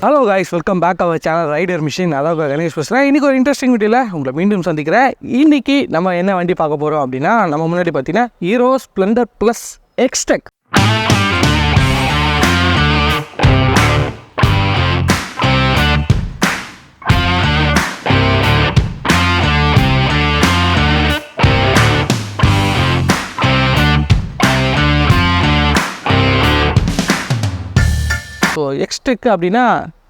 Hello guys, welcome back our channel rider machine. அதாவது கணேஷ் பேசுகிறேன். இன்றைக்கி ஒரு இன்ட்ரெஸ்டிங் வீடியோவில் உங்களை மீண்டும் சந்திக்கிறேன். இன்றைக்கி நம்ம என்ன வண்டி பார்க்க போகிறோம் அப்படின்னா, நம்ம முன்னாடி பார்த்தீங்கன்னா hero Splendor plus Xtec. So Xtec அப்படின்னா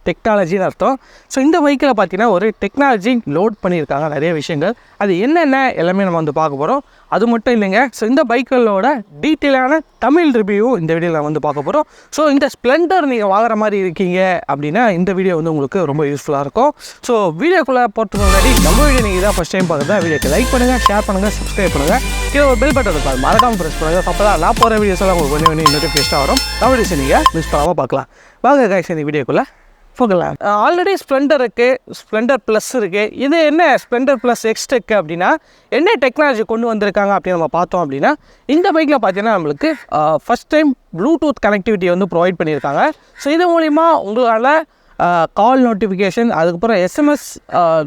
டெக்னாலஜின்னு அர்த்தம். ஸோ இந்த பைக்கில் பார்த்தீங்கன்னா ஒரு டெக்னாலஜி லோட் பண்ணியிருக்காங்க, நிறைய விஷயங்கள். அது என்னென்ன எல்லாமே நம்ம வந்து பார்க்க போகிறோம். அது மட்டும் இல்லைங்க, ஸோ இந்த பைக்குகளோட டீட்டெயிலான தமிழ் ரிவ்யூவும் இந்த வீடியோவில் வந்து பார்க்க போகிறோம். ஸோ இந்த ஸ்ப்ளெண்டர் நீங்கள் வாங்குற மாதிரி இருக்கீங்க அப்படின்னா இந்த வீடியோ வந்து உங்களுக்கு ரொம்ப யூஸ்ஃபுல்லாக இருக்கும். ஸோ வீடியோக்குள்ளே போகிறதுக்கு முன்னாடி நம்ம வீடியோ நீங்கள் தான் ஃபஸ்ட் டைம் பார்க்குறதா வீடியோக்கு லைக் பண்ணுங்கள், ஷேர் பண்ணுங்கள், சப்ஸ்கிரைப் பண்ணுங்கள். கீழே ஒரு பெல் பட்டன் இருக்கும், மறக்காமல் ப்ரெஸ் பண்ணுங்கள். அப்போ தான் நான் போகிற வீடியோஸ் எல்லாம் உங்களுக்கு கொஞ்சம் நோட்டிஃபிகேஷனாக வரும். நம்ம வீடியோஸ் நீங்கள் மிஸ் பண்ணாமல் பார்க்கலாம். வாங்க கைஸ், இந்த வீடியோக்குள்ளே போகலாம். ஆல்ரெடி ஸ்ப்ளெண்டர் இருக்குது, ஸ்ப்ளெண்டர் ப்ளஸ் இருக்குது. இது என்ன ஸ்ப்ளெண்டர் ப்ளஸ் எக்ஸ்டெக் அப்படின்னா என்ன டெக்னாலஜி கொண்டு வந்திருக்காங்க அப்படின்னு நம்ம பார்த்தோம் அப்படின்னா, இந்த பைக்கில் பார்த்தீங்கன்னா நம்மளுக்கு ஃபஸ்ட் டைம் ப்ளூடூத் கனெக்டிவிட்டி வந்து ப்ரொவைட் பண்ணியிருக்காங்க. ஸோ இது மூலிமா உங்களால் கால் நோட்டிஃபிகேஷன், அதுக்கப்புறம் எஸ்எம்எஸ்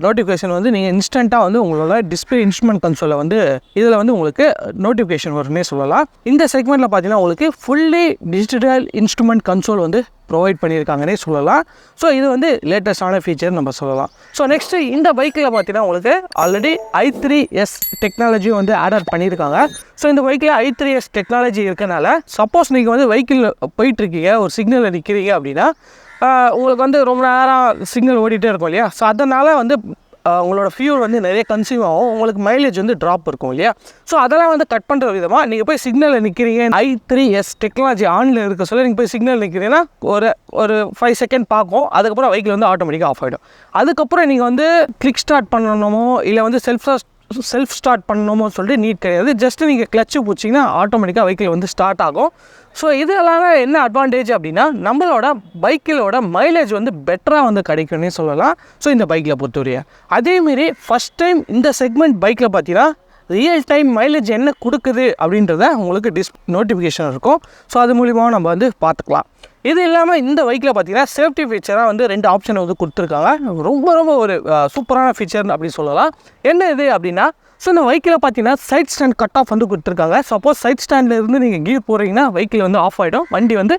நோட்டிஃபிகேஷன் வந்து நீங்கள் இன்ஸ்டண்ட்டாக வந்து உங்களோட டிஸ்பிளே இன்ஸ்ட்ருமெண்ட் கன்சோலில் வந்து இதில் வந்து உங்களுக்கு நோட்டிஃபிகேஷன் வரும்னே சொல்லலாம். இந்த செக்மெண்ட்டில் பார்த்தீங்கன்னா உங்களுக்கு ஃபுல்லி டிஜிட்டல் இன்ஸ்ட்ருமெண்ட் கன்சோல் வந்து ப்ரொவைட் பண்ணியிருக்காங்கன்னே சொல்லலாம். ஸோ இது வந்து லேட்டஸ்டான ஃபீச்சர் நம்ம சொல்லலாம். ஸோ நெக்ஸ்ட்டு இந்த பைக்கில் பார்த்தீங்கன்னா உங்களுக்கு ஆல்ரெடி i3s டெக்னாலஜி வந்து ஆட் பண்ணியிருக்காங்க. ஸோ இந்த பைக்கில் i3s டெக்னாலஜி இருக்கனால சப்போஸ் நீங்கள் வந்து வெஹிக்கிள் போயிட்டுருக்கீங்க, ஒரு சிக்னலில் நிற்கிறீங்க அப்படின்னா உங்களுக்கு வந்து ரொம்ப நேரம் சிக்னல் ஓடிட்டே இருக்கும் இல்லையா. ஸோ அதனால் வந்து உங்களோட ஃபியூல் வந்து நிறைய கன்சியூம் ஆகும், உங்களுக்கு மைலேஜ் வந்து ட்ராப் இருக்கும் இல்லையா. ஸோ அதெல்லாம் வந்து கட் பண்ணுற விதமாக நீங்கள் போய் சிக்னலில் நிற்கிறீங்க, i3s டெக்னாலஜி ஆனில் இருக்க சொல்ல நீங்கள் போய் சிக்னல் நிற்கிறீங்கன்னா ஒரு 5 செகண்ட் பார்க்கும், அதுக்கப்புறம் வெஹிக்கிள் வந்து ஆட்டோமேட்டிக்காக ஆஃப் ஆகிடும். அதுக்கப்புறம் நீங்கள் வந்து கிளிக் ஸ்டார்ட் பண்ணணுமோ இல்லை வந்து செல்ஃப் ஸ்டார்ட் பண்ணணுமோ சொல்லிட்டு நீட் கிடையாது. ஜஸ்ட்டு நீங்கள் கிளச்சு பிடிச்சிங்கன்னா ஆட்டோமேட்டிக்காக வெஹிக்கிள் வந்து ஸ்டார்ட் ஆகும். ஸோ இதெல்லாம் என்ன அட்வான்டேஜ் அப்படின்னா, நம்மளோட பைக்கிலோட மைலேஜ் வந்து பெட்டராக வந்து கிடைக்கும்னே சொல்லலாம். ஸோ இந்த பைக்கில் பொறுத்தவரையா அதேமாரி ஃபஸ்ட் டைம் இந்த செக்மெண்ட் பைக்கில் பார்த்தீங்கன்னா ரியல் டைம் மைலேஜ் என்ன கொடுக்குது அப்படின்றத உங்களுக்கு நோட்டிஃபிகேஷன் இருக்கும். ஸோ அது மூலிமா நம்ம வந்து பார்த்துக்கலாம். இது இல்லாமல் இந்த பைக்கில் பார்த்தீங்கன்னா சேஃப்டி ஃபீச்சராக வந்து 2 ஆப்ஷன் வந்து கொடுத்துருக்காங்க. ரொம்ப ஒரு சூப்பரான ஃபீச்சர் அப்படின்னு சொல்லலாம். என்ன இது அப்படின்னா, ஸோ இந்த பைக்கில் பார்த்தீங்கன்னா சைட் ஸ்டாண்ட் கட் ஆஃப் வந்து கொடுத்துருக்காங்க. சப்போஸ் சைட் ஸ்டாண்டில் இருந்து நீங்கள் கீர் போகிறீங்கன்னா வெஹிக்கிள் வந்து ஆஃப் ஆகிடும், வண்டி வந்து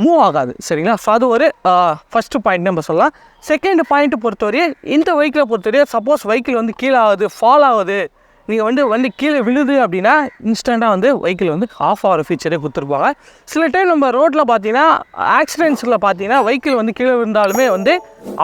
மூவ் ஆகாது. சரிங்களா. ஸோ அது ஒரு ஃபஸ்ட்டு பாயிண்ட் நம்ம சொல்லலாம். செகண்ட் பாயிண்ட் பொறுத்தவரையே இந்த பைக்கில் பொறுத்தவரையே சப்போஸ் வெஹிக்கிள் வந்து கீழே ஆகுது, ஃபால் ஆகுது, நீங்கள் வந்து வண்டி கீழே விழுது அப்படின்னா இன்ஸ்டண்ட்டாக வந்து வெஹிக்கிள் வந்து ஆஃப் ஆகிற ஃபீச்சரே கொடுத்துருப்பாங்க. சில டைம் நம்ம ரோட்டில் பார்த்தீங்கன்னா ஆக்சிடென்ட்ஸில் பார்த்தீங்கன்னா வெஹிக்கிள் வந்து கீழே விழுந்தாலுமே வந்து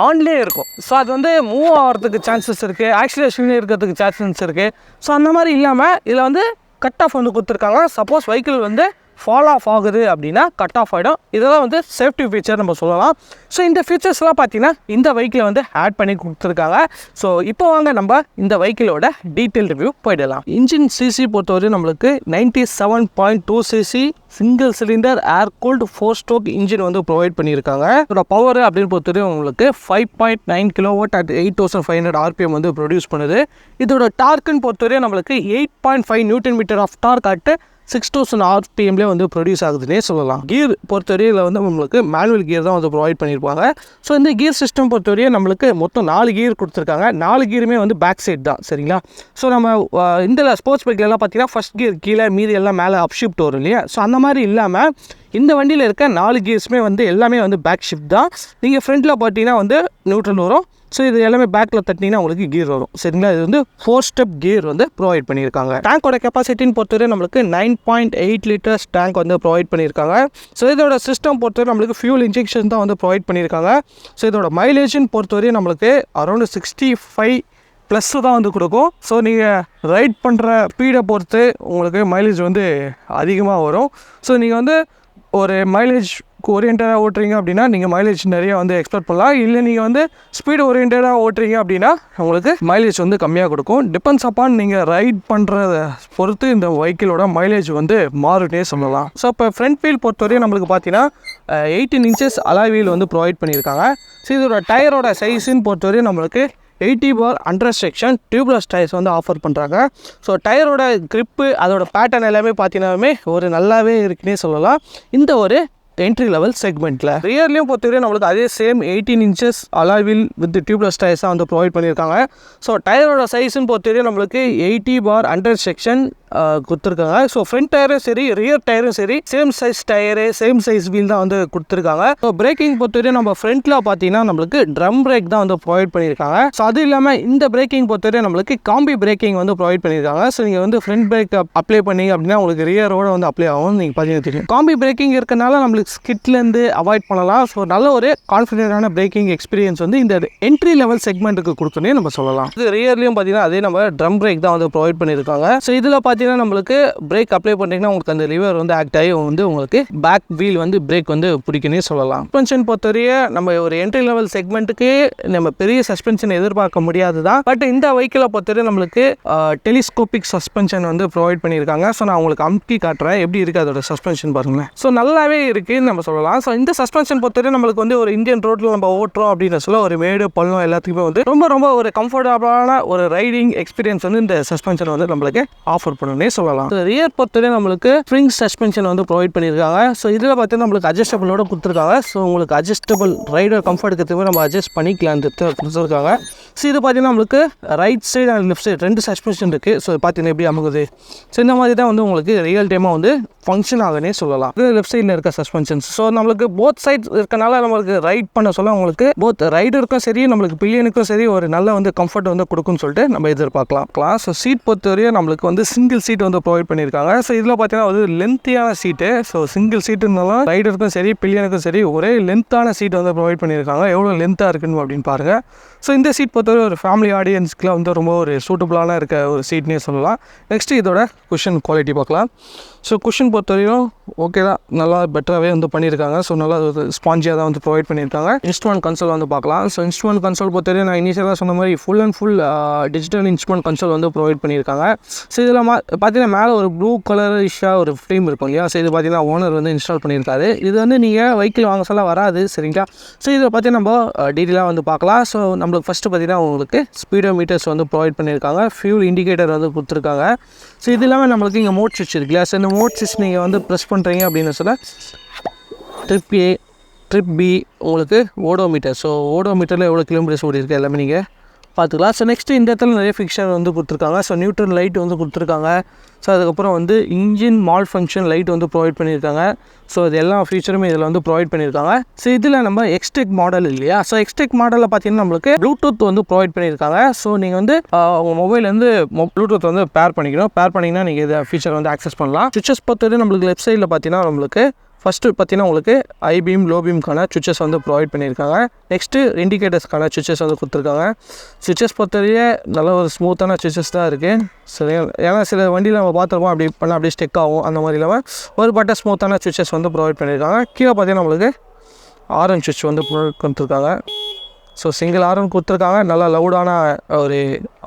ஆன்லேயே இருக்கும். ஸோ அது வந்து மூவ் ஆகிறதுக்கு சான்சஸ் இருக்குது, ஆக்சிலேஷன் இருக்கிறதுக்கு சான்சஸ் இருக்குது. ஸோ அந்த மாதிரி இல்லாமல் இதில் வந்து கட் ஆஃப் வந்து கொடுத்துருக்காங்க. சப்போஸ் வெஹிக்கிள் வந்து ஃபால் ஆஃப் ஆகுது அப்படின்னா கட் ஆஃப் ஆகிடும். இதெல்லாம் வந்து சேஃப்டி ஃபீச்சர் நம்ம சொல்லலாம். ஸோ இந்த ஃபீச்சர்ஸ்லாம் பார்த்தீங்கன்னா இந்த வெஹிக்கிளை வந்து ஆட் பண்ணி கொடுத்துருக்காங்க. ஸோ இப்போ வாங்க நம்ம இந்த வெஹிக்கிளோட டீட்டெயில் ரிவ்யூ போயிடலாம். இன்ஜின் சிசி பொறுத்தவரை நம்மளுக்கு 97.2 cc சிங்கிள் சிலிண்டர் ஏர் கூல்டு 4 ஸ்ட்ரோக் இன்ஜின் வந்து ப்ரொவைட் பண்ணியிருக்காங்க. இதோட பவர் அப்படின்னு பொறுத்தவரை உங்களுக்கு 5.9 kW at 8500 RPM வந்து ப்ரொடியூஸ் பண்ணுது. இதோட டார்க்குன்னு பொறுத்தவரை நம்மளுக்கு 8.5 Nm ஆஃப் டார்க் அட் 6000 RPMலேயே வந்து ப்ரொடியூஸ் ஆகுதுன்னே சொல்லலாம். கீர் பொறுத்தவரையில் வந்து நம்மளுக்கு மேனுவல் கீர் தான் வந்து ப்ரொவைட் பண்ணியிருப்பாங்க. ஸோ இந்த கீர் சிஸ்டம் பொறுத்தவரையே நம்மளுக்கு மொத்தம் 4 கீர் கொடுத்துருக்காங்க. 4 கீருமே வந்து பேக் சைட் தான். சரிங்களா. ஸோ நம்ம இந்த ஸ்போர்ட்ஸ் பைக்லலாம் பார்த்தீங்கன்னா ஃபஸ்ட் கீர் கீழே, மீதி எல்லாம் மேலே அப் ஷிஃப்ட் வரும் இல்லையா. ஸோ அந்த மாதிரி இல்லாமல் இந்த வண்டியில் இருக்க 4 கீர்ஸுமே வந்து எல்லாமே வந்து பேக் ஷிஃப்ட் தான். நீங்கள் ஃப்ரண்ட்டில் பார்த்தீங்கன்னா வந்து நியூட்ரல் வரும். ஸோ இது எல்லாமே பேக்கில் தட்டிங்கன்னா உங்களுக்கு கீர் வரும். சரிங்களா. இது வந்து 4 ஸ்டெப் கீர் வந்து ப்ரொவைட் பண்ணியிருக்காங்க. டேங்கோட கெப்பாசிட்டின்னு பொறுத்தவரை நம்மளுக்கு 9.8 liters டேங்க் வந்து ப்ரொவைட் பண்ணியிருக்காங்க. ஸோ இதோட சிஸ்டம் பொறுத்தவரை நம்மளுக்கு ஃபியூல் இன்ஜெக்ஷன் தான் வந்து ப்ரொவைட் பண்ணியிருக்காங்க. ஸோ இதோட மைலேஜ்னு பொறுத்தவரை நம்மளுக்கு அரௌண்ட் 65+ தான் வந்து கொடுக்கும். ஸோ நீங்கள் ரைட் பண்ணுற ஸ்பீடை பொறுத்து உங்களுக்கு மைலேஜ் வந்து அதிகமாக வரும். ஸோ நீங்கள் வந்து ஒரு மைலேஜ் ஓரியன்டாக ஓட்டுறீங்க அப்படின்னா நீங்கள் மைலேஜ் நிறைய வந்து எக்ஸ்பெக்ட் பண்ணலாம். இல்லை நீங்கள் வந்து ஸ்பீடு ஓரியன்டாக ஓட்டுறீங்க அப்படின்னா உங்களுக்கு மைலேஜ் வந்து கம்மியாக கொடுக்கும். டிபெண்ட்ஸ் அப்பான் நீங்கள் ரைட் பண்ணுறத பொறுத்து இந்த வெஹிக்கிளோட மைலேஜ் வந்து மாறுனே சொல்லலாம். ஸோ இப்போ ஃப்ரண்ட் வீல் பொறுத்தவரையும் நம்மளுக்கு பார்த்தீங்கன்னா 18 inches அலாய் வீல் வந்து ப்ரொவைட் பண்ணியிருக்காங்க. ஸோ இதோட டயரோட சைஸுன்னு பொறுத்தவரையும் நம்மளுக்கு 80/100 செக்ஷன் டியூப்லெஸ் டயர்ஸ் வந்து ஆஃபர் பண்ணுறாங்க. ஸோ டயரோட க்ரிப்பு அதோட பேட்டர்ன் எல்லாமே பார்த்தீங்கன்னாலுமே ஒரு நல்லாவே இருக்குன்னே சொல்லலாம். இந்த ஒரு என்ட்ரி லெவல் செக்மெண்ட்டில். ரியர்லையும் பொறுத்தவரையும் நம்மளுக்கு அதே same 18 inches alloy wheel with tubeless டயர்ஸாக வந்து ப்ரொவைட் பண்ணியிருக்காங்க. ஸோ டயரோட சைஸ்ன்னு பொறுத்தவரையும் நம்மளுக்கு 80/100 செக்ஷன் கொடுத்துருக்காங்க. ஸோ ஃப்ரண்ட் டயரும் சரி ரியர் டயரும் சரி same size tyre same size wheel தான் வந்து கொடுத்துருக்காங்க. ஸோ பிரேக்கிங் பொறுத்தவரையும் நம்ம ஃப்ரண்ட்டில் பார்த்தீங்கன்னா நம்மளுக்கு ட்ரம் பிரேக் தான் வந்து ப்ரொவைட் பண்ணியிருக்காங்க. ஸோ அது இல்லாமல் இந்த பிரேக்கிங் பொறுத்தவரையும் நம்மளுக்கு காம்பி பிரேக்கிங் வந்து ப்ரொவைட் பண்ணியிருக்காங்க. ஸோ நீங்கள் வந்து ஃப்ரண்ட் பிரேக் அப்ளை பண்ணீங்க அப்படின்னா உங்களுக்கு ரியரோட வந்து அப்ளை ஆகும். நீங்கள் பார்த்தீங்கன்னா தெரியும் காம்பி பிரேக்கிங் இருக்கனால நம்மளுக்கு ஸ்கிட்லேருந்து அவாய்ட் பண்ணலாம். ஸோ நல்ல ஒரு கான்ஃபிடென்ட்டான பிரேக்கிங் எக்ஸ்பீரியன்ஸ் வந்து இந்த என்ட்ரி லெவல் செக்மெண்ட்டுக்கு கொடுத்துனே நம்ம சொல்லலாம். இது ரியர்லையும் பார்த்தீங்கன்னா அதே நம்ம ட்ரம் பிரேக் தான் வந்து ப்ரொவைட் பண்ணியிருக்காங்க. ஸோ இதில் பார்த்தீங்கன்னா நம்மளுக்கு பிரேக் அப்ளை பண்ணிங்கன்னா உங்களுக்கு அந்த லிவர் வந்து ஆக்ட் ஆகி வந்து உங்களுக்கு பேக் வீல் வந்து பிரேக் வந்து பிடிக்கனே சொல்லலாம். சஸ்பென்ஷன் பொறுத்தவரைய நம்ம ஒரு என்ட்ரி லெவல் செக்மெண்ட்டுக்கு நம்ம பெரிய சஸ்பென்ஷன் எதிர்பார்க்க முடியாது தான். பட் இந்த வெஹிக்கிளை பொறுத்தவரை நம்மளுக்கு டெலிஸ்கோபிக் சஸ்பென்ஷன் வந்து ப்ரொவைட் பண்ணியிருக்காங்க. ஸோ நான் உங்களுக்கு அமுக்கி காட்டுறேன் எப்படி இருக்குது அதோட சஸ்பென்ஷன் பாருங்களேன். ஸோ நல்லாவே இருக்குன்னு நம்ம சொல்லலாம். ஸோ இந்த சஸ்பென்ஷன் பொறுத்தவரை நம்மளுக்கு வந்து ஒரு இந்தியன் ரோட்டில் நம்ம ஓட்டுறோம் அப்படின்னு சொல்ல ஒரு மேடு பள்ளம் எல்லாத்துக்குமே வந்து ரொம்ப ரொம்ப ஒரு கம்ஃபர்டபுளான ஒரு ரைடிங் எக்ஸ்பீரியன்ஸ் வந்து இந்த சஸ்பென்ஷன் வந்து நம்மளுக்கு ஆஃபர் பண்ணணும்னே சொல்லலாம். ரியர் பொறுத்தவரை நம்மளுக்கு ஸ்ப்ரிங் சஸ்பென்ஷன் வந்து ப்ரொவைட் பண்ணியிருக்காங்க. ஸோ இதில் பார்த்தீங்கன்னா நம்மளுக்கு அட்ஜஸ்டபிளோட கொடுத்துருக்காங்க. ஸோ உங்களுக்கு அட்ஜஸ்டபிள் ரைடர் கம்ஃபர்ட்டுக்கு திரும்ப நம்ம அட்ஜஸ்ட் பண்ணிக்கலாம் கொடுத்துருக்காங்க. ஸோ இது பார்த்தீங்கன்னா நம்மளுக்கு right side and left side 2 suspension இருக்குது. ஸோ பார்த்தீங்கன்னா எப்படி அமுகுது. ஸோ இந்த மாதிரி தான் வந்து உங்களுக்கு ரியல் டைமாக வந்து ஃபங்க்ஷன் ஆகுனே சொல்லலாம். இது லெஃப்ட் சைடில் இருக்க சஸ்பென்ஷன்ஸ். ஸோ நம்மளுக்கு போத் சைட் இருக்கனால நம்மளுக்கு ரைட் பண்ண சொல்ல உங்களுக்கு போத் ரைடருக்கும் சரி நம்மளுக்கு பில்லியனுக்கும் சரி ஒரு நல்ல வந்து கம்ஃபர்ட் வந்து கொடுக்குன்னு சொல்லிட்டு நம்ம எதிர்பார்க்கலாம். ஸோ சீட் பொறுத்தவரையும் நம்மளுக்கு வந்து சிங்கிள் சீட் வந்து ப்ரொவைட் பண்ணியிருக்காங்க. ஸோ இதில் பார்த்தீங்கன்னா ஒரு லென்த்தியான சீட்டு. ஸோ சிங்கிள் சீட்டுனாலும் ரைடருக்கும் சரி பில்லியனுக்கும் சரி ஒரே லென்த்தான சீட் வந்து ப்ரொவைட் பண்ணியிருக்காங்க. எவ்வளோ லென்த்தாக இருக்குன்னு அப்படின்னு பாருங்கள். ஸோ இந்த சீட் பொறுத்தவரை ஒரு ஃபேமிலி ஆடியன்ஸ்க்குலாம் வந்து ரொம்ப ஒரு சூட்டபுளான இருக்க ஒரு சீட்னே சொல்லலாம். நெக்ஸ்ட்டு இதோட குஷன் குவாலிட்டி பார்க்கலாம். ஸோ குஷன் பொறுத்தவரையும் ஓகே தான், நல்லா பெட்டராகவே வந்து பண்ணியிருக்காங்க. ஸோ நல்லா ஒரு ஸ்பாஞ்சியாக தான் வந்து ப்ரொவைட் பண்ணியிருக்காங்க. இன்ஸ்ட்ருமெண்ட் கன்சோல் வந்து பார்க்கலாம். ஸோ இன்ஸ்ட்ருமெண்ட் கன்சோல் பொறுத்தவரையும் நான் இனிஷியலாக சொன்ன மாதிரி full and full digital instrument console வந்து ப்ரொவைட் பண்ணியிருக்காங்க. ஸோ இதில் பார்த்தீங்கன்னா மேலே ஒரு ப்ளூ கலரிஷாக ஒரு ஃப்ரேம் இருக்கும் இல்லையா. ஸோ இது பார்த்தீங்கன்னா ஓனர் வந்து இன்ஸ்டால் பண்ணியிருக்காரு. இது வந்து நீங்கள் வெஹிக்கிள் வாங்க சொல்ல வராது சரிங்களா. ஸோ இதில் பார்த்தீங்கன்னா நம்ம டீட்டெயிலாக வந்து பார்க்கலாம். ஸோ நம்மளுக்கு ஃபஸ்ட்டு பார்த்தீங்கன்னா உங்களுக்கு ஸ்பீடோ மீட்டர்ஸ் வந்து ப்ரொவைட் பண்ணியிருக்காங்க. ஃபியூல் இண்டிகேட்டர் வந்து கொடுத்துருக்காங்க. ஸோ இது இல்லாமல் நம்மளுக்கு இங்கே மோட் ஸ்விட்ச் இருக்குல்லையா. ஸோ இந்த மோட் ஸ்விட்ச் நீங்கள் வந்து ப்ரெஸ் பண்ணுறீங்க அப்படின்னு சொல்ல ட்ரிப் ஏ ட்ரிப் பி உங்களுக்கு ஓடோமீட்டர். ஸோ ஓடோமீட்டரில் எவ்வளோ கிலோமீட்டர்ஸ் ஓடி இருக்குது எல்லாமே நீங்கள் பார்த்துக்கலாம். ஸோ நெக்ஸ்ட்டு இந்த இடத்துல நிறைய ஃபிக்சர் வந்து கொடுத்துருக்காங்க. ஸோ நியூட்ரல் லைட் வந்து கொடுத்துருக்காங்க. ஸோ அதுக்கப்புறம் வந்து இன்ஜின் மால் ஃபங்க்ஷன் லைட் வந்து ப்ரொவைட் பண்ணியிருக்காங்க. ஸோ இது எல்லா ஃபீச்சருமே இதில் வந்து ப்ரொவைட் பண்ணியிருக்காங்க. ஸோ இதில் நம்ம எக்ஸ்டெக் மாடல் இல்லையா. ஸோ எக்ஸ்டெக் மாடலில் பார்த்தீங்கன்னா நம்மளுக்கு ப்ளூடூத் வந்து ப்ரொவைட் பண்ணியிருக்காங்க. ஸோ நீங்கள் வந்து உங்கள் மொபைல்லேருந்து ப்ளூடூத் வந்து பேர் பண்ணிக்கணும். பேர் பண்ணிங்கன்னா நீங்கள் இதை ஃபீச்சர் வந்து ஆக்சஸ் பண்ணலாம். சுவிச்சஸ் பொறுத்தவரை நம்மளுக்கு லெஃப்ட் சைடில் பார்த்தீங்கன்னா நம்மளுக்கு ஃபஸ்ட்டு பார்த்தீங்கன்னா உங்களுக்கு ஐ பீம் லோ பீம்க்கான சுவிச்சஸ் வந்து ப்ரொவைட் பண்ணியிருக்காங்க. நெக்ஸ்ட்டு இண்டிகேட்டர்ஸ்க்கான சுவிச்சஸ் வந்து கொடுத்துருக்காங்க. சுவிச்சஸ் பொறுத்தவரையே நல்ல ஒரு ஸ்மூத்தான சுவிச்சஸ் தான் இருக்குது. சரி, ஏன்னா சில வண்டியில் நம்ம பார்த்துருப்போம் அப்படி பண்ணால் அப்படியே ஸ்டெக் ஆகும். அந்த மாதிரி இல்லாமல் ஒரு பட்ட ஸ்மூத்தான சுவிச்சஸ் வந்து ப்ரொவைட் பண்ணியிருக்காங்க. கீழே பார்த்தீங்கன்னா நம்மளுக்கு ஆரன் சுவிட்ச் வந்து கொடுத்துருக்காங்க. ஸோ சிங்கிள் ஆரன் கொடுத்துருக்காங்க. நல்லா லவுடான ஒரு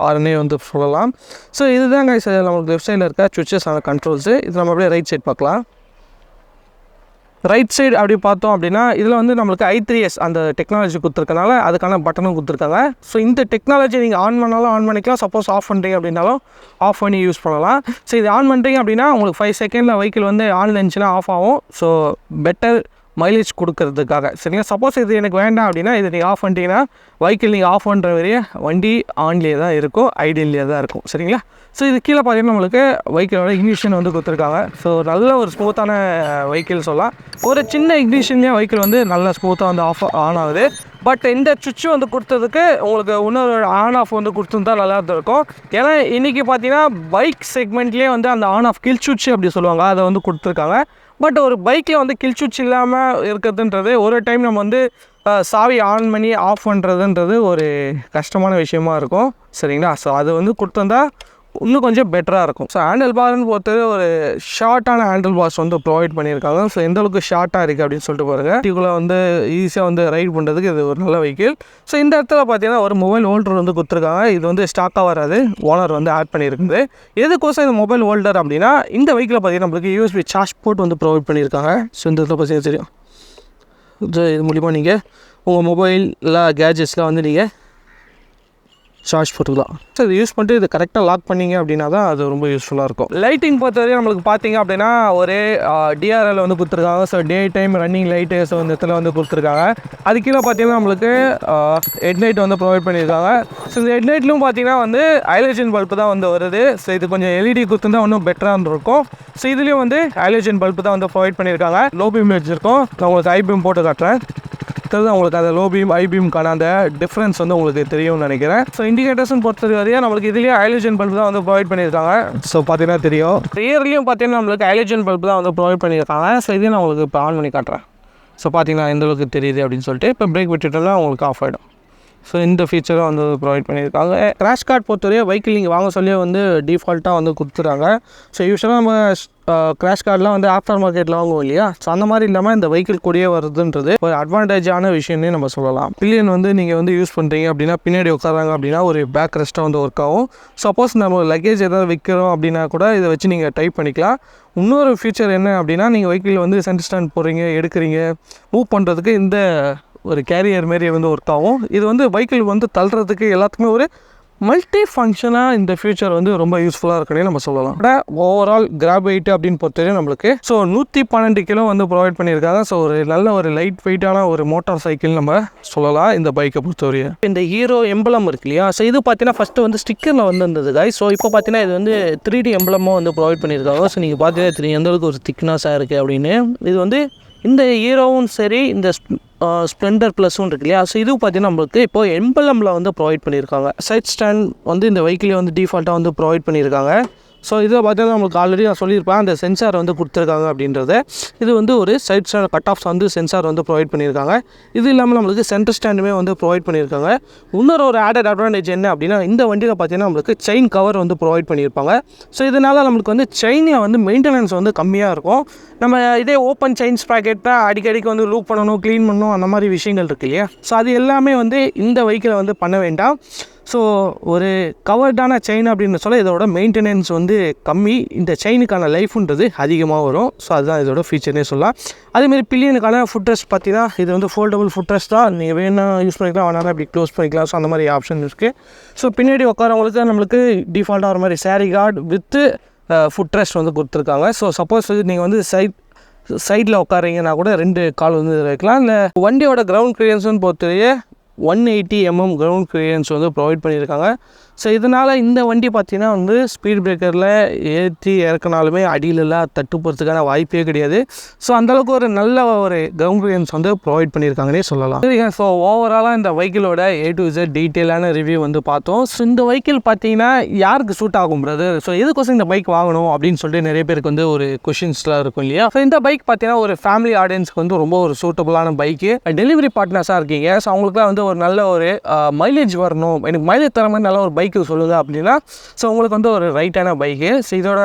ஆரனே வந்து சொல்லலாம். ஸோ இதுதாங்க நம்மளுக்கு லெஃப்ட் சைடில் இருக்க சுவிச்சஸ் ஆன கண்ட்ரோல்ஸு. இது நம்ம அப்படியே ரைட் சைட் பார்க்கலாம். ரைட் சைடு அப்படி பார்த்தோம் அப்படின்னா இதில் வந்து நம்மளுக்கு i3s அந்த டெக்னாலஜி கொடுத்துருக்கனால அதுக்கான பட்டனும் கொடுத்துருக்காங்க. ஸோ இந்த டெக்னாலஜி நீங்கள் ஆன் பண்ணாலும் ஆன் பண்ணிக்கலாம். சப்போஸ் ஆஃப் பண்ணுறீங்க அப்படின்னாலும் ஆஃப் பண்ணி யூஸ் பண்ணலாம். ஸோ இது ஆன் பண்ணுறீங்க அப்படின்னா உங்களுக்கு 5 செகண்டில் வெஹிக்கிள் வந்து ஆன்ல இருந்துச்சுன்னா ஆஃப் ஆகும். ஸோ பெட்டர் மைலேஜ் கொடுக்கறதுக்காக சரிங்களா. சப்போஸ் இது எனக்கு வேண்டாம் அப்படின்னா இதை நீங்கள் ஆஃப் பண்ணிட்டீங்கன்னா வெஹிக்கிள் நீங்கள் ஆஃப் பண்ணுற வரையே வண்டி ஆன்லேயே தான் இருக்கும், ஐடியல்லே தான் இருக்கும் சரிங்களா. ஸோ இது கீழே பார்த்தீங்கன்னா நம்மளுக்கு வெஹிக்கிளோட இக்னிஷன் வந்து கொடுத்துருக்காங்க. ஸோ நல்ல ஒரு ஸ்மூத்தான வெஹிக்கிள் சொல்லலாம். ஒரு சின்ன இக்னிஷன்லேயே வெஹிக்கிள் வந்து நல்லா ஸ்மூத்தாக வந்து ஆன் ஆகுது. பட் இந்த சுவிட்ச் வந்து கொடுத்ததுக்கு உங்களுக்கு இன்னொரு ஆன் ஆஃப் வந்து கொடுத்துருந்தா நல்லா இருக்கும். ஏன்னா இன்றைக்கி பார்த்தீங்கன்னா பைக் செக்மெண்ட்லேயே வந்து அந்த ஆன் ஆஃப் கில் சுவிட்ச் அப்படி சொல்லுவாங்க, அதை வந்து கொடுத்துருக்காங்க. பட் ஒரு பைக்கில் வந்து கில் சுவிட்ச் இல்லாமல் இருக்கிறதுன்றது ஒரு டைம் நம்ம வந்து சாவி ஆன் பண்ணி ஆஃப் பண்ணுறதுன்றது ஒரு கஷ்டமான விஷயமா இருக்கும் சரிங்களா. ஸோ அது வந்து கொடுத்துருந்தா இன்னும் கொஞ்சம் பெட்டராக இருக்கும். ஸோ ஹேண்டில் பார்னு பொறுத்தது ஒரு ஷார்ட்டான ஹேண்டில் பார்ஸ் வந்து ப்ரொவைட் பண்ணியிருக்காங்க. ஸோ எந்தளவுக்கு ஷார்ட்டாக இருக்குது அப்படின்னு சொல்லிட்டு பாருங்கள். இதுக்குள்ளே வந்து ஈஸியாக வந்து ரைட் பண்ணுறதுக்கு இது ஒரு நல்ல வெஹிக்கிள். ஸோ இந்த இடத்துல பார்த்தீங்கன்னா ஒரு மொபைல் ஹோல்டர் வந்து கொடுத்துருக்காங்க. இது வந்து ஸ்டாக்காக வராது, ஓனர் வந்து ஆட் பண்ணியிருக்குது. எதுக்கோசம் இந்த மொபைல் ஹோல்டர் அப்படின்னா இந்த வெஹிக்கில் பார்த்தீங்கன்னா நம்மளுக்கு யூஎஸ்பி சார்ஜ் போர்ட் வந்து ப்ரொவைட் பண்ணியிருக்காங்க. ஸோ இந்த இடத்துல பார்த்தீங்கன்னா தெரியும். இது மூலிமா நீங்கள் உங்கள் மொபைல் இல்லை கேஜெட்ஸ்லாம் வந்து நீங்கள் சார்ஜ் போட்டுக்கலாம். ஸோ இது யூஸ் பண்ணிட்டு இது கரெக்டாக லாக் பண்ணிங்க அப்படின்னா தான் அது ரொம்ப யூஸ்ஃபுல்லாக இருக்கும். லைட்டிங் பொறுத்தவரையும் நம்மளுக்கு பார்த்தீங்க அப்படின்னா ஒரு டிஆர்எல் வந்து கொடுத்துருக்காங்க. So day time running light so இந்த இடத்துல வந்து கொடுத்துருக்காங்க. அது கீழே பார்த்தீங்கன்னா நம்மளுக்கு ஹெட்லைட் வந்து ப்ரொவைட் பண்ணியிருக்காங்க. ஸோ இந்த ஹெட்லைட்லும் பார்த்தீங்கன்னா வந்து ஹைலஜன் பல்பு தான் வந்து வருது. ஸோ இது கொஞ்சம் எல்இடி கொடுத்துருந்தா இன்னும் பெட்டராக இருக்கும். ஸோ இதுலேயும் வந்து ஹைலஜன் பல்பு தான் வந்து ப்ரொவைட் பண்ணியிருக்காங்க. லோ பீம் வச்சுருக்கோம். நான் உங்களுக்கு ஹை பீம் போட்டு காட்டுறேன். உங்களுக்கு அந்த லோ பீம் ஐ பீம்க்கான அந்த டிஃப்ரென்ஸ் வந்து உங்களுக்கு தெரியும்னு நினைக்கிறேன். ஸோ இண்டிகேட்டர்ஸ்னு பொறுத்த வரையும் நம்மளுக்கு இதுலேயே ஹைலஜன் பல்பு தான் வந்து ப்ரொவைட் பண்ணியிருக்காங்க. ஸோ பார்த்தீங்கன்னா தெரியும். ரியர்லேயும் பார்த்தீங்கன்னா நம்மளுக்கு ஹைலஜன் பல்பு தான் வந்து ப்ரொவைட் பண்ணியிருக்காங்க. ஸோ இதையும் நான் உங்களுக்கு இப்போ ஆன் பண்ணி காட்டுறேன். ஸோ பார்த்தீங்கன்னா எந்த அளவுக்கு தெரியுது அப்படின்னு சொல்லிட்டு இப்போ பிரேக் விட்டுட்டோம்னா உங்களுக்கு ஆஃப் ஆகிடும். ஸோ இந்த ஃபீச்சரும் வந்து ப்ரொவைட் பண்ணியிருக்காங்க. கிராஷ் கார்டு பொறுத்தவரையும் வெஹிக்கிள் நீங்கள் வாங்க சொல்லியே வந்து டிஃபால்ட்டாக வந்து கொடுத்துறாங்க. ஸோ யூஸ்வலாக நம்ம கிராஷ் கார்டெலாம் வந்து ஆஃப்டர் மார்க்கெட்டில் வாங்குவோம் இல்லையா? ஸோ அந்த மாதிரி இல்லாமல் இந்த வெஹிக்கிள் கூடயே வருதுன்றது ஒரு அட்வான்டேஜான விஷயம்னே நம்ம சொல்லலாம். பில்லியன் வந்து நீங்கள் வந்து யூஸ் பண்ணுறீங்க அப்படின்னா பின்னாடி உட்காராங்க அப்படின்னா ஒரு பேக் ரெஸ்ட்டாக வந்து ஒர்க் ஆகும். சப்போஸ் நம்ம லக்கேஜ் ஏதாவது வைக்கிறோம் அப்படின்னா கூட இதை வச்சு நீங்கள் டைப் பண்ணிக்கலாம். இன்னொரு ஃபீச்சர் என்ன அப்படின்னா நீங்கள் வெஹிக்கிள் வந்து சென்டர் ஸ்டாண்ட் போடுறீங்க எடுக்கிறீங்க மூவ் பண்ணுறதுக்கு இந்த ஒரு கேரியர் மாரி வந்து ஒர்க் ஆகும். இது வந்து வெஹிக்கிள் வந்து தள்ளுறதுக்கு எல்லாத்துக்குமே ஒரு மல்டி ஃபங்க்ஷனாக இந்த ஃபியூச்சர் வந்து ரொம்ப யூஸ்ஃபுல்லாக இருக்குன்னு நம்ம சொல்லலாம். ஓவரால் கிராப் வெயிட் அப்படின்னு பொறுத்தவரையும் நம்மளுக்கு 112 கிலோ வந்து ப்ரொவைட் பண்ணியிருக்காங்க. ஸோ ஒரு நல்ல ஒரு லைட் வெயிட்டான ஒரு மோட்டார் சைக்கிள் நம்ம சொல்லலாம் இந்த பைக்கை பொறுத்தவரையும். இந்த ஹீரோ எம்பளம் இருக்கு இல்லையா? ஸோ இது பார்த்தீங்கன்னா ஃபஸ்ட்டு வந்து ஸ்டிக்கரில் வந்து இருந்தது காய். ஸோ இப்போ பார்த்தீங்கன்னா இது வந்து 3D எம்பளமாக வந்து ப்ரொவைட் பண்ணியிருக்காங்க. ஸோ நீங்கள் பார்த்தீங்கன்னா தெரியும் எந்த அளவுக்கு ஒரு திக்னஸாக இருக்குது அப்படின்னு. இது வந்து இந்த ஹீரோவும் சரி இந்த ஸ்ப்ளெண்டர் ப்ளஸும் இருக்கு இல்லையா? ஸோ இது பார்த்தீங்கன்னா நம்மளுக்கு இப்போ எம்பளமில் வந்து ப்ரொவைட் பண்ணியிருக்காங்க. சைட் ஸ்டாண்ட் வந்து இந்த வெஹிக்கிளே வந்து டிஃபால்ட்டாக வந்து ப்ரொவைட் பண்ணியிருக்காங்க. ஸோ இதில் பார்த்தீங்கன்னா நம்மளுக்கு ஆல்ரெடி நான் சொல்லியிருப்பேன் அந்த சென்சார் வந்து கொடுத்துருக்காங்க அப்படின்றது. இது வந்து ஒரு சைட் ஸ்டாண்ட் கட் ஆஃப்ஸ் வந்து சென்சார் வந்து ப்ரொவைட் பண்ணியிருக்காங்க. இது இல்லாமல் நம்மளுக்கு சென்டர் ஸ்டாண்டுமே வந்து ப்ரொவைட் பண்ணியிருக்காங்க. இன்னொரு ஒரு ஆடட் அட்வான்டேஜ் என்ன அப்படின்னா இந்த வண்டியில் பார்த்தீங்கன்னா நம்மளுக்கு செயின் கவர் வந்து ப்ரொவைட் பண்ணியிருப்பாங்க. ஸோ இதனால் நம்மளுக்கு வந்து செயினில் வந்து மெயின்டெனன்ஸ் வந்து கம்மியாக இருக்கும். நம்ம இதே ஓப்பன் செயின் ஸ்ப்ராக்கெட்டாக அடிக்கடிக்கு வந்து லூப் பண்ணணும் க்ளீன் பண்ணணும் அந்த மாதிரி விஷயங்கள் இருக்கு இல்லையா? ஸோ அது எல்லாமே வந்து இந்த வெஹிக்கிளை வந்து பண்ண வேண்டாம். ஸோ ஒரு கவர்டான செயின் அப்படின்னு சொல்ல இதோட மெயின்டெனன்ஸ் வந்து கம்மி. இந்த செயினுக்கான லைஃப்ன்றது அதிகமாக வரும். ஸோ அதுதான் இதோட ஃபீச்சர்னே சொல்லலாம். அதேமாரி பில்லியனுக்கான ஃபுட் ரெஸ்ட் பார்த்தீங்கன்னா இது வந்து ஃபோல்டபுள் ஃபுட் ரெஸ்ட் தான். நீங்கள் வேணா யூஸ் பண்ணிக்கலாம் வேணாலும் அப்படி க்ளோஸ் பண்ணிக்கலாம். ஸோ அந்த மாதிரி ஆப்ஷன் இருக்குது. ஸோ பின்னாடி உட்காரவங்களுக்கு நம்மளுக்கு டிஃபால்ட்டாக ஒரு மாதிரி sorry card with food rest வந்து கொடுத்துருக்காங்க. ஸோ சப்போஸ் நீங்கள் வந்து சைடில் உட்காரீங்கன்னா கூட 2 கால் வந்து வைக்கலாம். இல்லை வண்டியோட கிரவுண்ட் கிளியரன்ஸ்னு பொறுத்தவரையே 180 mm கிரவுண்ட் கிளியரன்ஸ் வந்து ப்ரொவைட் பண்ணியிருக்காங்க. ஸோ இதனால் இந்த வண்டி பார்த்திங்கன்னா வந்து ஸ்பீட் பிரேக்கரில் ஏற்றி இறக்கினாலுமே அடியிலலாம் தட்டு போகிறதுக்கான வாய்ப்பே கிடையாது. ஸோ அந்தளவுக்கு ஒரு நல்ல ஒரு கிரவுண்ட் கிளியரன்ஸ் வந்து ப்ரொவைட் பண்ணியிருக்காங்கன்னே சொல்லலாம். சரிங்க. ஸோ ஓவராலாக இந்த வெஹிக்கிளோட A to Z டீட்டெயிலான ரிவ்யூ வந்து பார்த்தோம். ஸோ இந்த வெஹிக்கிள் பார்த்தீங்கன்னா யாருக்கு சூட் ஆகும் பிரதர்? ஸோ எதுக்கோசம் இந்த பைக் வாங்கணும் அப்படின்னு சொல்லிட்டு நிறைய பேருக்கு வந்து ஒரு கொஷின்ஸ்லாம் இருக்கும் இல்லையா? ஸோ இந்த பைக் பார்த்தீங்கன்னா ஒரு ஃபேமிலி ஆடியன்ஸ்க்கு வந்து ரொம்ப ஒரு சூட்டபுளான பைக்கு. டெலிவரி பார்ட்னர்ஸாக இருக்கீங்க. ஸோ அவங்களுக்குலாம் வந்து ஒரு நல்ல ஒரு மைலேஜ் வரணும், எனக்கு மைலேஜ் தர மாதிரி நல்ல ஒரு பைக்கு சொல்லுங்க அப்படின்னா ஸோ உங்களுக்கு வந்து ஒரு ரைட்டான பைக்கு. ஸோ இதோட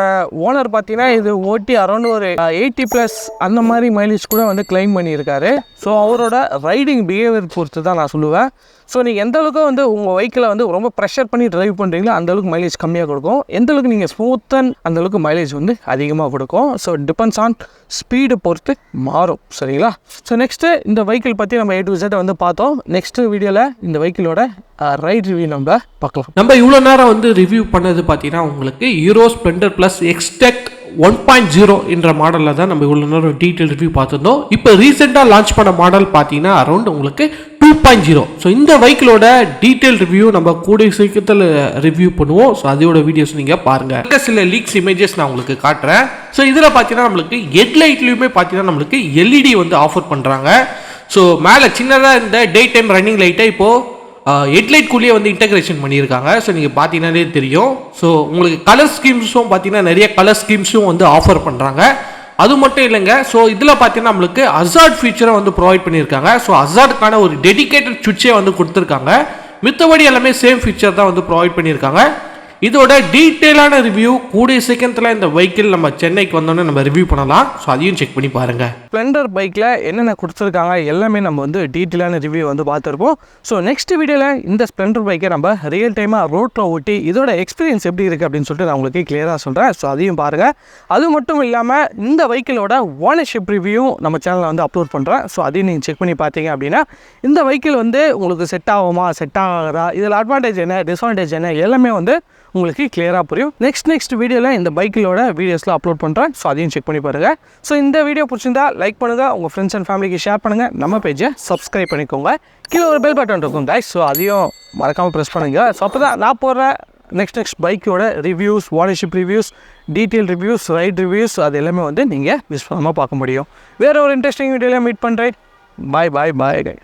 ஓனர் பார்த்தீங்கன்னா இது ஓட்டி அரௌண்ட் ஒரு 80+ அந்த மாதிரி மைலேஜ் கூட வந்து கிளைம் பண்ணியிருக்காரு. ஸோ அவரோட ரைடிங் பிஹேவியர் பொறுத்து தான் நான் சொல்லுவேன். ஸோ நீங்கள் எந்த அளவுக்கு வந்து உங்கள் வெஹிக்கிளை வந்து ரொம்ப ப்ரெஷர் பண்ணி ட்ரைவ் பண்ணுறீங்களோ அந்தளவுக்கு மைலேஜ் கம்மியாக கொடுக்கும். எந்த அளவுக்கு நீங்கள் ஸ்மூத்தன் அந்தளவுக்கு மைலேஜ் வந்து அதிகமாக கொடுக்கும். ஸோ டிபெண்ட்ஸ் ஆன் ஸ்பீடு பொறுத்து மாறும். சரிங்களா? ஸோ நெக்ஸ்ட்டு இந்த வெஹிக்கிள் பற்றி நம்ம A to Z வந்து பார்த்தோம். நெக்ஸ்ட்டு வீடியோவில் இந்த வெஹிக்கிளோட ரைட் ரிவ்யூ நம்ம பார்க்கலாம். நம்ம இவ்வளோ நேரம் வந்து ரிவ்யூ பண்ணது பார்த்தீங்கன்னா உங்களுக்கு ஹீரோ ஸ்ப்ளெண்டர் ப்ளஸ் எக்ஸ்டெக்ட் 1.0 என்ற மாடலில் தான் நம்ம இவ்வளோ நேரம் டீட்டெயில் ரிவ்யூ பார்த்துருந்தோம். இப்போ ரீசெண்டாக லான்ச் பண்ண மாடல் பார்த்தீங்கன்னா அரௌண்ட் உங்களுக்கு 2.0. ஸோ இந்த வெஹிக்கிளோட டீட்டெயில் ரிவ்யூ நம்ம கூடிய சீக்கிரத்தில் ரிவ்யூ பண்ணுவோம். ஸோ அதோட வீடியோஸ் நீங்கள் பாருங்கள். இங்கே சில லீக்ஸ் இமேஜஸ் நான் உங்களுக்கு காட்டுறேன். ஸோ இதில் பார்த்தீங்கன்னா நம்மளுக்கு ஹெட்லைட்லையுமே பார்த்தீங்கன்னா நம்மளுக்கு LED வந்து ஆஃபர் பண்ணுறாங்க. ஸோ மேலே சின்னதாக இந்த டே டைம் ரன்னிங் லைட்டை இப்போது ஹெட்லைட்குள்ளேயே வந்து இன்டகிரேஷன் பண்ணியிருக்காங்க. ஸோ நீங்கள் பார்த்தீங்கன்னாலே தெரியும். ஸோ உங்களுக்கு கலர் ஸ்கீம்ஸும் பார்த்தீங்கன்னா நிறைய கலர் ஸ்கீம்ஸும் வந்து ஆஃபர் பண்ணுறாங்க. அது மட்டும் இல்லைங்க. ஸோ இதில் பார்த்தீங்கன்னா நம்மளுக்கு ஹசார்ட் ஃபீச்சரை வந்து ப்ரொவைட் பண்ணியிருக்காங்க. ஸோ ஹசார்டுக்கான ஒரு டெடிகேட்டட் சுவிட்சே வந்து கொடுத்துருக்காங்க. மித்தபடி எல்லாமே சேம் ஃபீச்சர் தான் வந்து ப்ரொவைட் பண்ணியிருக்காங்க. இதோட டீட்டெயிலான ரிவ்யூ கூடிய சீக்கிரத்தில் இந்த வெஹிக்கிள் நம்ம சென்னைக்கு வந்தோன்னே நம்ம ரிவ்யூ பண்ணலாம். ஸோ அதையும் செக் பண்ணி பாருங்கள். ஸ்ப்ளெண்டர் பைக்கில் என்னென்ன கொடுத்துருக்காங்க எல்லாமே நம்ம வந்து டீட்டெயிலான ரிவ்யூ வந்து பார்த்துருப்போம். ஸோ நெக்ஸ்ட் வீடியோவில் இந்த ஸ்ப்ளெண்டர் பைக்கை நம்ம ரியல் டைமாக ரோட்டில் ஓட்டி இதோட எக்ஸ்பீரியன்ஸ் எப்படி இருக்குது அப்படின்னு சொல்லிட்டு நான் உங்களுக்கு கிளியராக சொல்கிறேன். ஸோ அதையும் பாருங்கள். அது மட்டும் இல்லாமல் இந்த வெஹிக்கிளோட ஓனர்ஷிப் ரிவ்யூ நம்ம சேனலில் வந்து அப்லோட் பண்ணுறேன். ஸோ அதையும் நீங்கள் செக் பண்ணி பார்த்தீங்க அப்படின்னா இந்த வெஹிக்கிள் வந்து உங்களுக்கு செட் ஆகுமா செட் ஆகாதா, இதில் அட்வான்டேஜ் என்ன டிஸ்அட்வான்டேஜ் என்ன எல்லாமே வந்து உங்களுக்கு கிளியராக புரியும். நெக்ஸ்ட் வீடியோவில் இந்த பைக்கிலோட வீடியோஸ்லாம் அப்லோட் பண்ணுறேன். ஸோ அதையும் செக் பண்ணி பாருங்கள். ஸோ இந்த வீடியோ பிடிச்சிருந்தா லைக் பண்ணுங்கள், உங்கள் ஃப்ரெண்ட்ஸ் அண்ட் ஃபேமிலிக்கு ஷேர் பண்ணுங்கள், நம்ம பேஜை சப்ஸ்கிரைப் பண்ணிக்கோங்க. கீழே ஒரு பெல் பட்டன் இருக்கும் கைஸ், ஸோ அதையும் மறக்காமல் ப்ரெஸ் பண்ணுங்கள். ஸோ அப்போ தான் நான் போடுற நெக்ஸ்ட் பைக்கோட reviews, ownership reviews, detail reviews, right reviews அது எல்லாமே வந்து நீங்கள் மிஸ் பண்ணாமல் பார்க்க முடியும். வேறு ஒரு இன்ட்ரெஸ்டிங் வீடியோவில் மீட் பண்ணுறேன். பாய் பாய் பாய் கை.